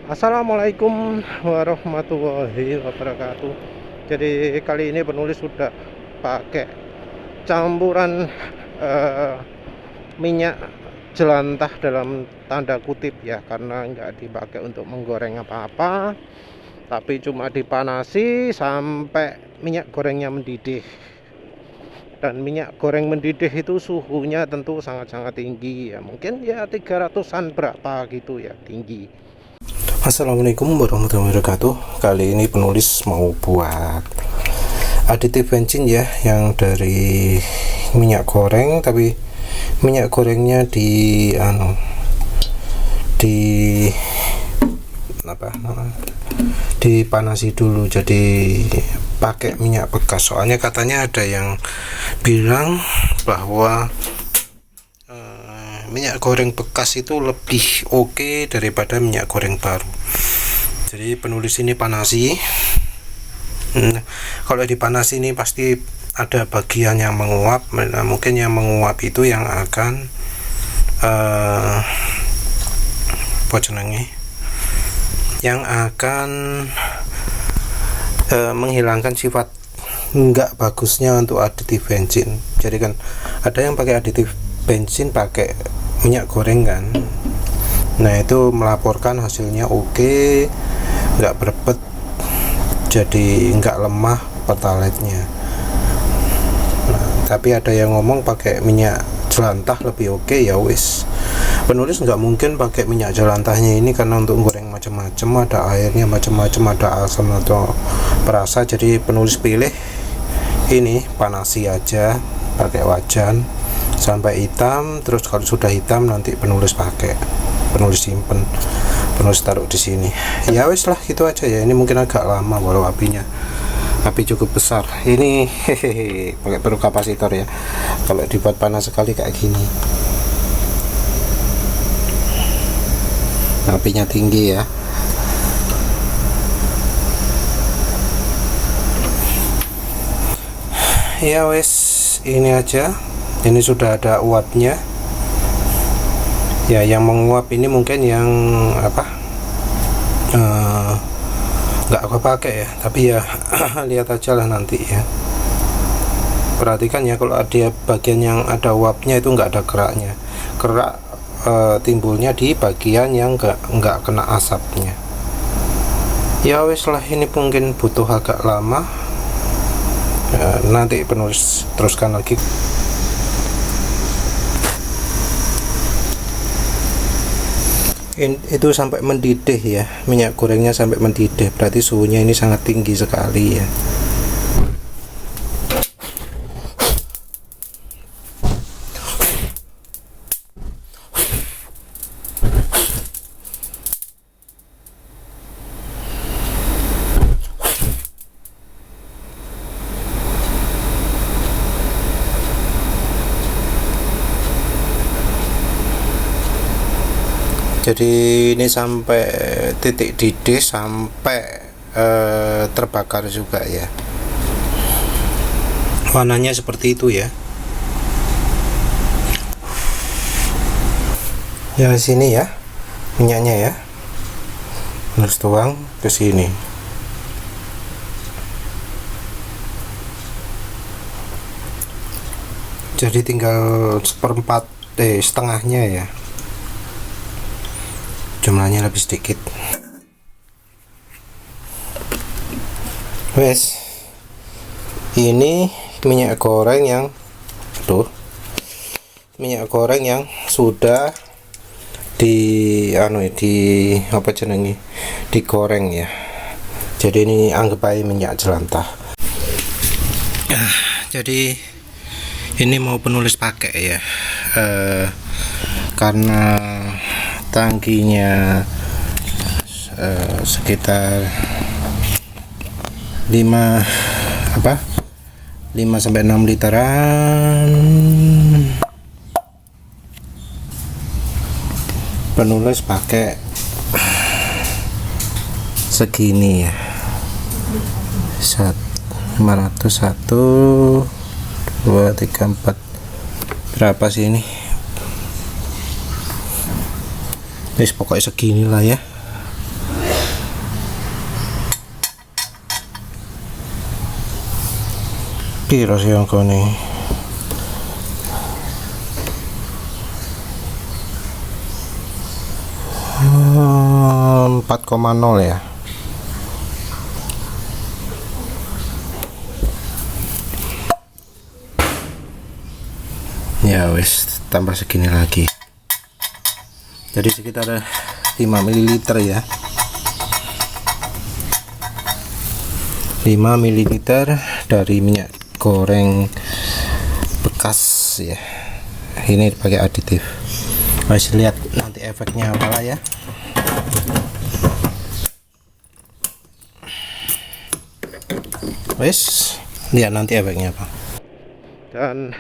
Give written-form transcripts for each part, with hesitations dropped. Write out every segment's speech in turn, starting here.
Assalamualaikum warahmatullahi wabarakatuh. Jadi kali ini penulis sudah pakai campuran minyak jelantah dalam tanda kutip ya, karena nggak dipakai untuk menggoreng apa-apa, tapi cuma dipanasi sampai minyak gorengnya mendidih. Dan minyak goreng mendidih itu suhunya tentu sangat-sangat tinggi ya, mungkin ya 300-an berapa gitu ya, tinggi. Assalamualaikum warahmatullahi wabarakatuh. Kali ini penulis mau buat aditif bensin ya, yang dari minyak goreng, tapi minyak gorengnya dipanasi dulu, jadi pakai minyak bekas. Soalnya katanya ada yang bilang bahwa minyak goreng bekas itu lebih oke daripada minyak goreng baru. Jadi penulis ini panasi. Kalau dipanasi ini pasti ada bagian yang menguap. Nah, mungkin yang menguap itu yang akan yang akan menghilangkan sifat nggak bagusnya untuk aditif bensin. Jadi kan ada yang pakai aditif bensin pakai minyak goreng kan. Nah, itu melaporkan hasilnya oke, nggak berbet, jadi nggak lemah pertalite-nya. Nah, tapi ada yang ngomong pakai minyak jelantah lebih oke, ya wis. Penulis nggak mungkin pakai minyak jelantahnya ini karena untuk goreng macam-macam, ada airnya macam-macam, ada asam atau perasa. Jadi penulis pilih ini panasi aja pakai wajan sampai hitam. Terus kalau sudah hitam nanti penulis simpen, penulis taruh di sini. Ya wes lah, gitu aja ya. Ini mungkin agak lama walau api cukup besar. Ini pakai perlu kapasitor ya. Kalau dibuat panas sekali kayak gini, apinya tinggi ya. Ya wes, ini aja. Ini sudah ada uapnya ya. Yang menguap ini mungkin yang nggak aku pakai ya, tapi ya lihat aja lah nanti ya. Perhatikan ya, kalau ada bagian yang ada uapnya itu nggak ada keraknya. Kerak timbulnya di bagian yang nggak kena asapnya. Ya wes lah, ini mungkin butuh agak lama ya, nanti penulis teruskan lagi. Itu sampai mendidih ya, minyak gorengnya sampai mendidih, berarti suhunya ini sangat tinggi sekali ya. Jadi ini sampai titik didih, sampai terbakar juga ya. Warnanya seperti itu ya. Ya sini ya minyaknya ya, harus tuang ke sini. Jadi tinggal setengahnya ya, jumlahnya lebih sedikit. Wes, ini minyak goreng yang sudah digoreng ya. Jadi ini anggap aja minyak jelantah. Jadi ini mau penulis pakai ya, karena tangkinya sekitar 5-6 literan. Penulis pakai segini ya, 501, 2, 3, 4, berapa sih ini? Pokoknya segini lah ya. Piro sih angkane? 4,0 ya. Ya wis, tambah segini lagi. Jadi sekitar 5 ml ya. 5 ml dari minyak goreng bekas ya. Ini pakai aditif. Wis lihat nanti efeknya apa ya. Wis lihat nanti efeknya apa. Dan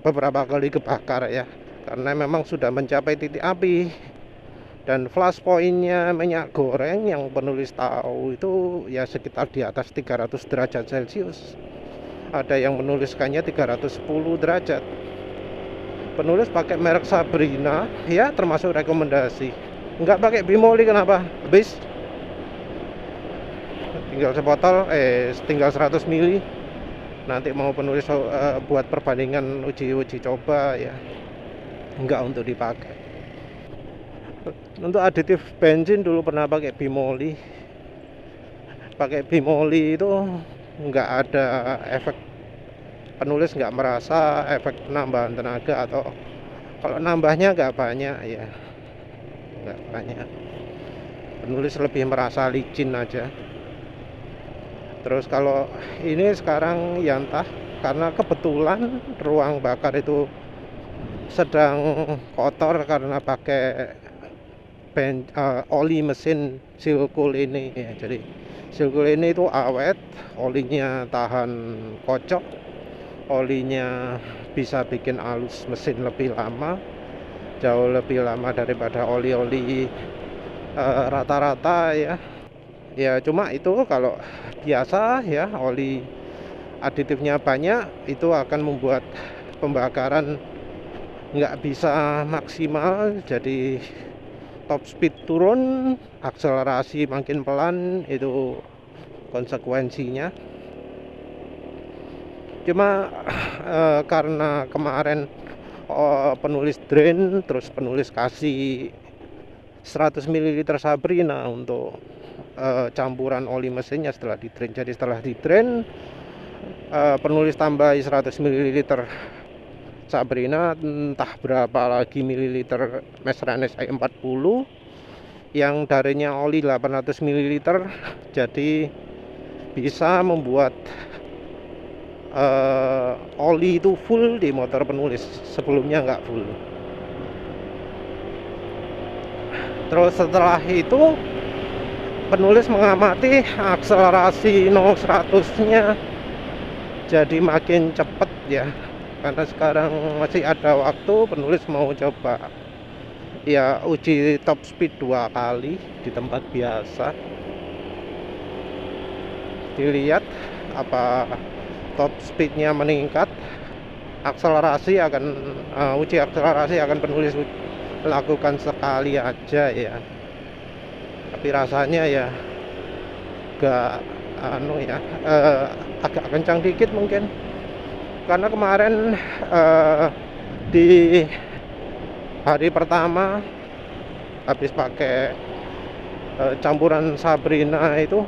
beberapa kali kebakar ya, karena memang sudah mencapai titik api. Dan flash pointnya minyak goreng yang penulis tahu itu ya sekitar di atas 300 derajat Celcius. Ada yang menuliskannya 310 derajat. Penulis pakai merek Sabrina ya, termasuk rekomendasi. Nggak pakai Bimoli, kenapa? Habis tinggal sebotol, tinggal 100 ml. Nanti mau penulis buat perbandingan uji coba ya, nggak untuk dipakai. Untuk aditif bensin dulu pernah pakai Bimoli. Pakai Bimoli itu nggak ada efek, penulis nggak merasa efek penambahan tenaga, atau kalau nambahnya nggak banyak ya, nggak banyak. Penulis lebih merasa licin aja. Terus kalau ini sekarang ya entah, karena kebetulan ruang bakar itu sedang kotor karena pakai oli mesin silkul ini ya. Jadi silkul ini itu awet, olinya tahan kocok, olinya bisa bikin halus mesin lebih lama, jauh lebih lama daripada oli-oli rata-rata ya. Ya cuma itu kalau biasa ya, oli aditifnya banyak, itu akan membuat pembakaran nggak bisa maksimal. Jadi top speed turun, akselerasi makin pelan, itu konsekuensinya. Cuma karena kemarin penulis drain, terus penulis kasih 100 ml Sabrina untuk campuran oli mesinnya setelah di drain. Jadi setelah di drain, penulis tambah 100 ml Sabrina, entah berapa lagi mililiter Mesranes E40 yang darinya oli 800 ml. Jadi bisa membuat oli itu full di motor penulis, sebelumnya nggak full. Terus setelah itu penulis mengamati akselerasi 0-100-nya jadi makin cepet ya. Karena sekarang masih ada waktu, penulis mau coba ya uji top speed 2 kali di tempat biasa. Dilihat apa top speednya meningkat, akselerasi akan uji akselerasi akan penulis lakukan sekali aja ya. Tapi rasanya ya agak agak kencang dikit mungkin. Karena kemarin di hari pertama habis pakai campuran Sabrina itu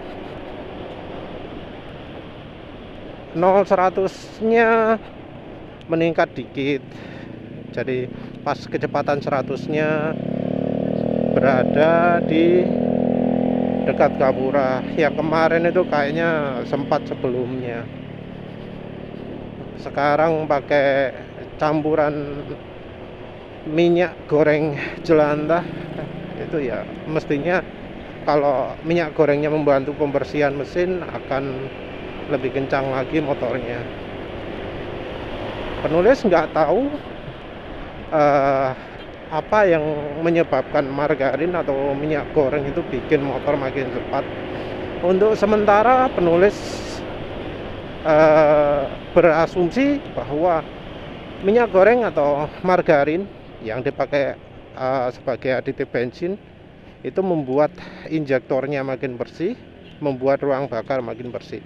0-100-nya meningkat dikit. Jadi pas kecepatan 100-nya berada di dekat Gapura. Yang kemarin itu kayaknya sempat sebelumnya. Sekarang pakai campuran minyak goreng jelantah itu ya, mestinya kalau minyak gorengnya membantu pembersihan mesin akan lebih kencang lagi motornya. Penulis nggak tahu apa yang menyebabkan margarin atau minyak goreng itu bikin motor makin cepat. Untuk sementara penulis berasumsi bahwa minyak goreng atau margarin yang dipakai sebagai aditif bensin itu membuat injektornya makin bersih, membuat ruang bakar makin bersih.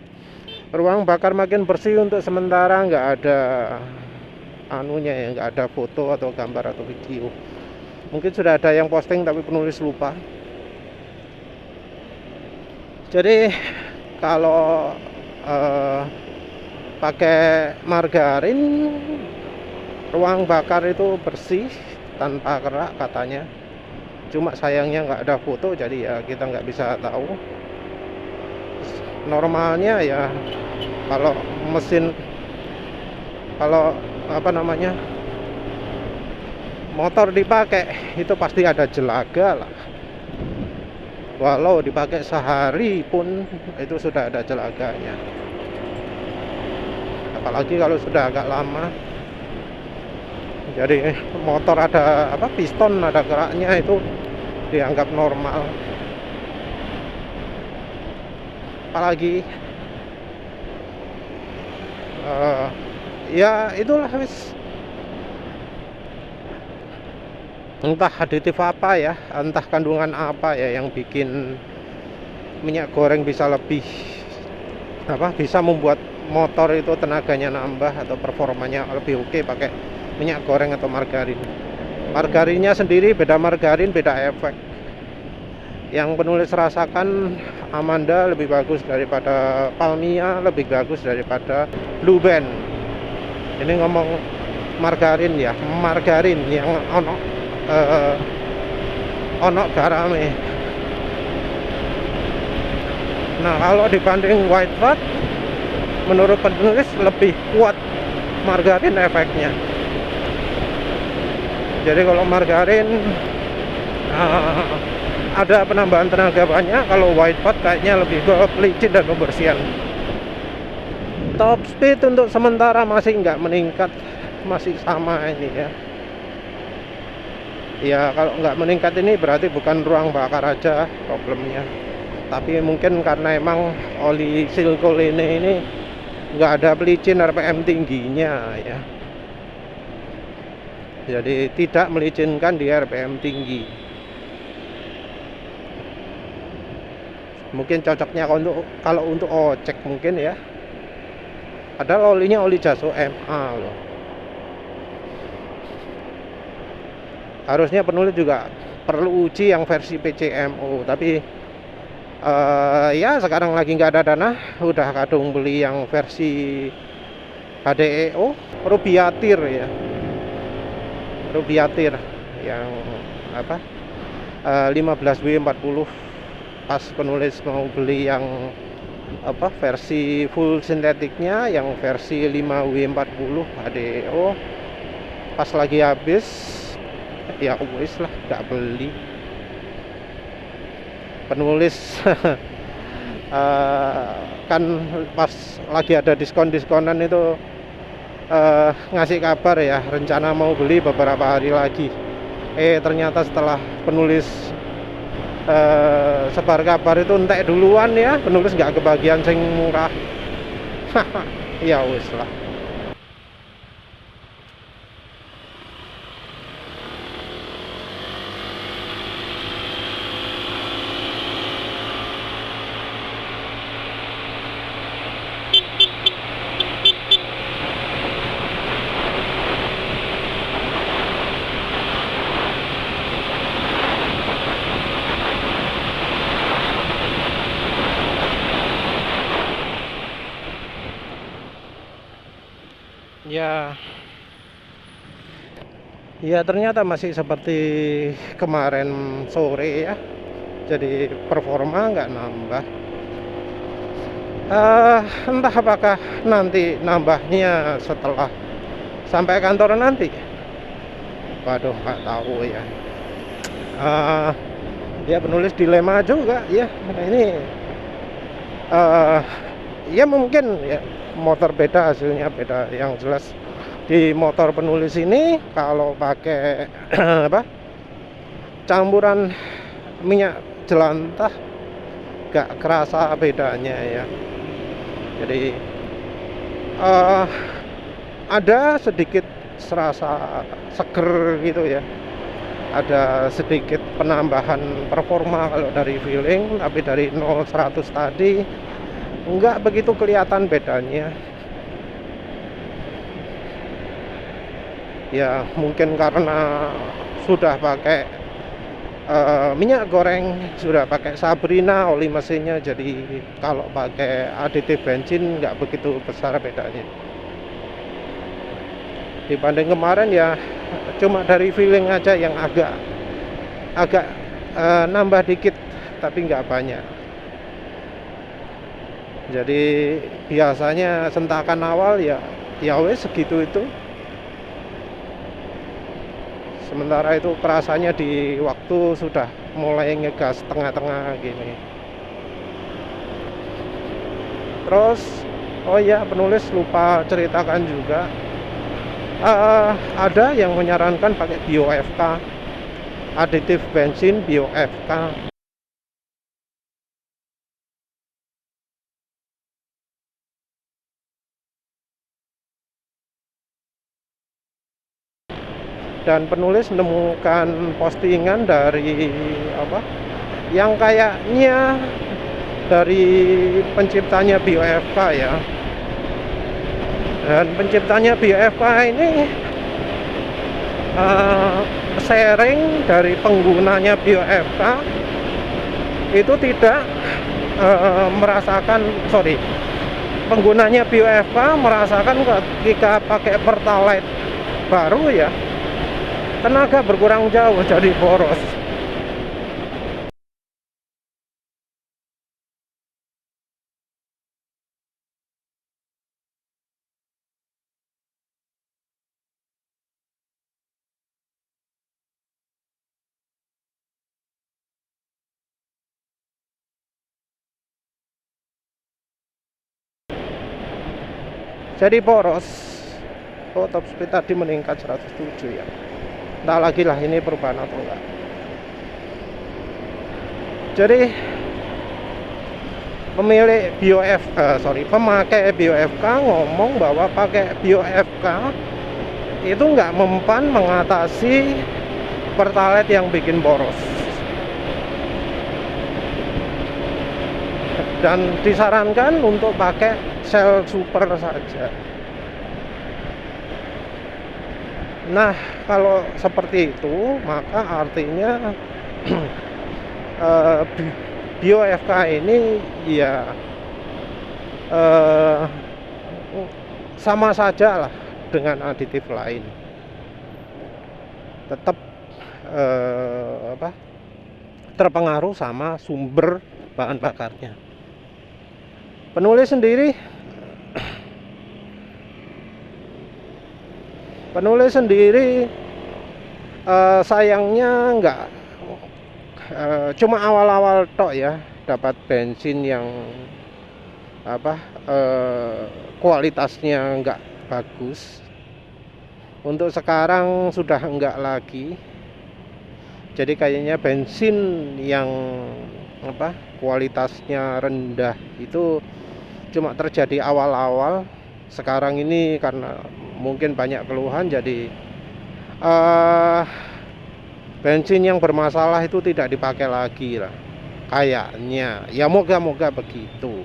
ruang bakar makin bersih untuk sementara, nggak ada anunya ya, nggak ada foto atau gambar atau video. Mungkin sudah ada yang posting tapi penulis lupa. Jadi kalau pakai margarin ruang bakar itu bersih tanpa kerak katanya. Cuma sayangnya nggak ada foto, jadi ya kita nggak bisa tahu. Normalnya ya kalau mesin, kalau apa namanya, motor dipakai itu pasti ada jelaga lah. Walau dipakai sehari pun itu sudah ada jelaganya. Apalagi kalau sudah agak lama. Jadi motor ada apa, piston ada keraknya, itu dianggap normal. Apalagi ya itulah wis, entah aditif apa ya, entah kandungan apa ya yang bikin minyak goreng bisa lebih apa, bisa membuat motor itu tenaganya nambah atau performanya lebih oke pakai minyak goreng atau margarin. Margarinnya sendiri beda margarin, beda efek. Yang penulis rasakan Amanda lebih bagus daripada Palmia, lebih bagus daripada Blue Band. Ini ngomong margarin ya, margarin yang ono garame. Nah, kalau dibanding white fat, menurut penulis lebih kuat margarin efeknya. Jadi kalau margarin ada penambahan tenaga banyak, kalau white fat kayaknya lebih ke pelicin dan pembersihan. Top speed untuk sementara masih nggak meningkat, masih sama ini ya. Ya kalau nggak meningkat ini berarti bukan ruang bakar aja problemnya, tapi mungkin karena emang oli silkoline ini nggak ada pelicin RPM tingginya ya. Jadi tidak melicinkan di RPM tinggi. Mungkin cocoknya kalau untuk ocek mungkin ya. Padahal olinya oli Jaso MA loh. Harusnya penulis juga perlu uji yang versi PCMO, tapi ya sekarang lagi nggak ada dana, udah kadung beli yang versi HDEO Rubiatir ya. Rubiatir yang apa 15W40. Pas penulis mau beli yang apa versi full sintetiknya, yang versi 5W40 HDEO, pas lagi habis ya wis lah nggak beli. Penulis kan pas lagi ada diskonan itu ngasih kabar ya, rencana mau beli beberapa hari lagi. Ternyata setelah penulis sebar kabar itu entek duluan ya, penulis nggak kebagian sing murah. Ya wis lah. Ya ternyata masih seperti kemarin sore ya. Jadi performa nggak nambah. Entah apakah nanti nambahnya setelah sampai kantor nanti. Waduh, nggak tahu ya. Dia penulis dilema juga ya. Ini ya mungkin ya, motor beda hasilnya beda. Yang jelas di motor penulis ini kalau pakai apa campuran minyak jelantah gak kerasa bedanya ya. Jadi ada sedikit serasa seger gitu ya, ada sedikit penambahan performa kalau dari feeling, tapi dari 0-100 tadi nggak begitu kelihatan bedanya. Ya mungkin karena sudah pakai minyak goreng, sudah pakai Sabrina oli mesinnya, jadi kalau pakai aditif bensin nggak begitu besar bedanya dibanding kemarin. Ya cuma dari feeling aja yang agak nambah dikit, tapi nggak banyak. Jadi biasanya sentakan awal ya wes segitu itu, sementara itu kerasanya di waktu sudah mulai ngegas tengah-tengah gini. Terus oh ya, penulis lupa ceritakan juga, ada yang menyarankan pakai BioFK, aditif bensin BioFK. Dan penulis menemukan postingan dari yang kayaknya dari penciptanya BioFK ya. Dan penciptanya BioFK ini sharing dari penggunanya BioFK itu tidak penggunanya BioFK merasakan ketika pakai Pertalite baru ya, tenaga berkurang jauh, jadi boros. Jadi boros. Oh, top speed tadi meningkat 107 ya. Entah lagi lah ini perubahan atau enggak. Jadi pemakai BioFK ngomong bahwa pakai BioFK itu nggak mempan mengatasi Pertalite yang bikin boros, dan disarankan untuk pakai sel super saja. Nah, kalau seperti itu maka artinya BioFK ini ya sama saja lah dengan aditif lain, tetap terpengaruh sama sumber bahan bakarnya. Penulis sendiri sayangnya nggak cuma awal-awal tok ya dapat bensin yang kualitasnya nggak bagus. Untuk sekarang sudah enggak lagi. Jadi kayaknya bensin yang kualitasnya rendah itu cuma terjadi awal-awal. Sekarang ini karena mungkin banyak keluhan, jadi bensin yang bermasalah itu tidak dipakai lagi lah kayaknya. Ya moga-moga begitu.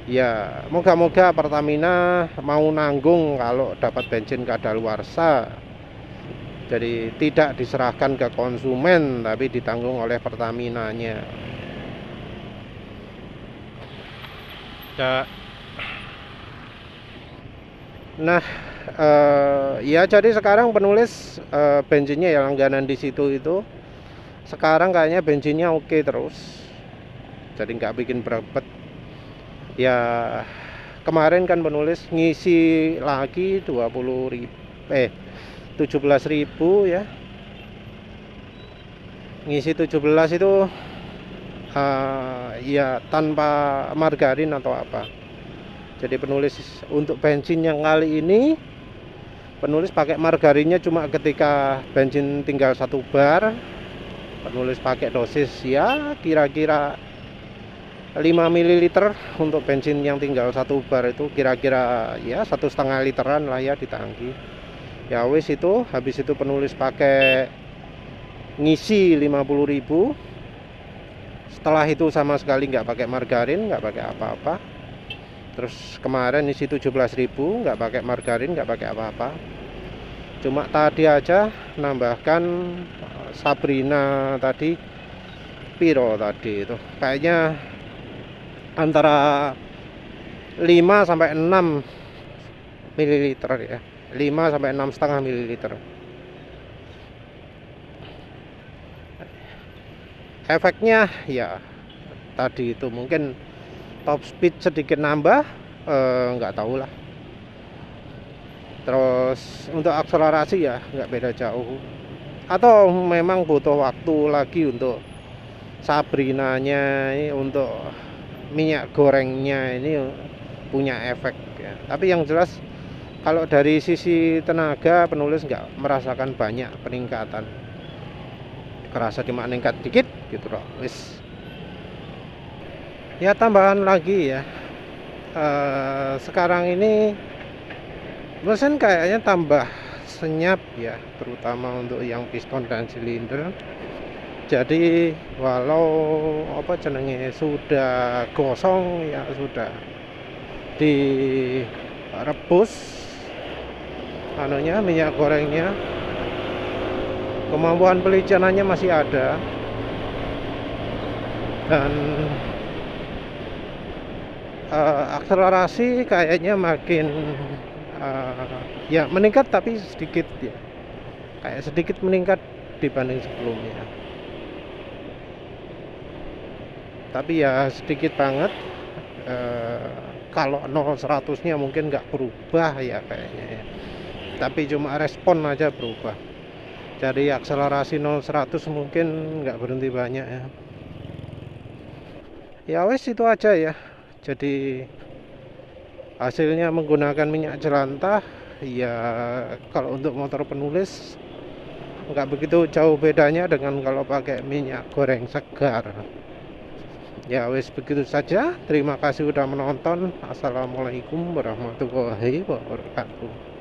Ya moga-moga Pertamina mau nanggung kalau dapat bensin kadaluarsa, jadi tidak diserahkan ke konsumen tapi ditanggung oleh Pertaminanya. Nah, ya jadi sekarang penulis bensinnya ya langganan di situ itu. Sekarang kayaknya bensinnya oke terus, jadi nggak bikin berebet. Ya kemarin kan penulis ngisi lagi 17.000 ya. Ngisi 17 itu ya tanpa margarin atau apa. Jadi penulis untuk bensin yang kali ini penulis pakai margarinnya cuma ketika bensin tinggal 1 bar. Penulis pakai dosis ya kira-kira 5 ml untuk bensin yang tinggal 1 bar, itu kira-kira ya 1,5 literan lah ya di tangki. Ya wis itu, habis itu penulis pakai ngisi 50.000. Setelah itu sama sekali nggak pakai margarin, nggak pakai apa-apa. Terus kemarin isi 17.000, nggak pakai margarin, nggak pakai apa-apa. Cuma tadi aja nambahkan Sabrina tadi, piro tadi itu kayaknya antara 5 sampai 6 ml ya, 5 sampai 6,5 ml. Efeknya ya tadi itu mungkin top speed sedikit nambah, nggak tahu lah. Terus untuk akselerasi ya nggak beda jauh, atau memang butuh waktu lagi untuk Sabrinanya ini, untuk minyak gorengnya ini punya efek ya. Tapi yang jelas kalau dari sisi tenaga penulis nggak merasakan banyak peningkatan, kerasa cuma meningkat dikit gitu loh. Wis ya, tambahan lagi ya, sekarang ini mesin kayaknya tambah senyap ya, terutama untuk yang piston dan silinder. Jadi walau apa jenenge sudah gosong ya, sudah direbus anunya, minyak gorengnya, kemampuan pelicanannya masih ada, dan akselerasi kayaknya makin ya meningkat, tapi sedikit ya, kayak sedikit meningkat dibanding sebelumnya, tapi ya sedikit banget. Kalau 0-100 nya mungkin nggak berubah ya kayaknya ya, tapi cuma respon aja berubah. Jadi akselerasi 0-100 mungkin nggak berhenti banyak ya. Ya wes, itu aja ya. Jadi hasilnya menggunakan minyak jelantah ya, kalau untuk motor penulis nggak begitu jauh bedanya dengan kalau pakai minyak goreng segar. Ya wes, begitu saja. Terima kasih sudah menonton. Assalamualaikum warahmatullahi wabarakatuh.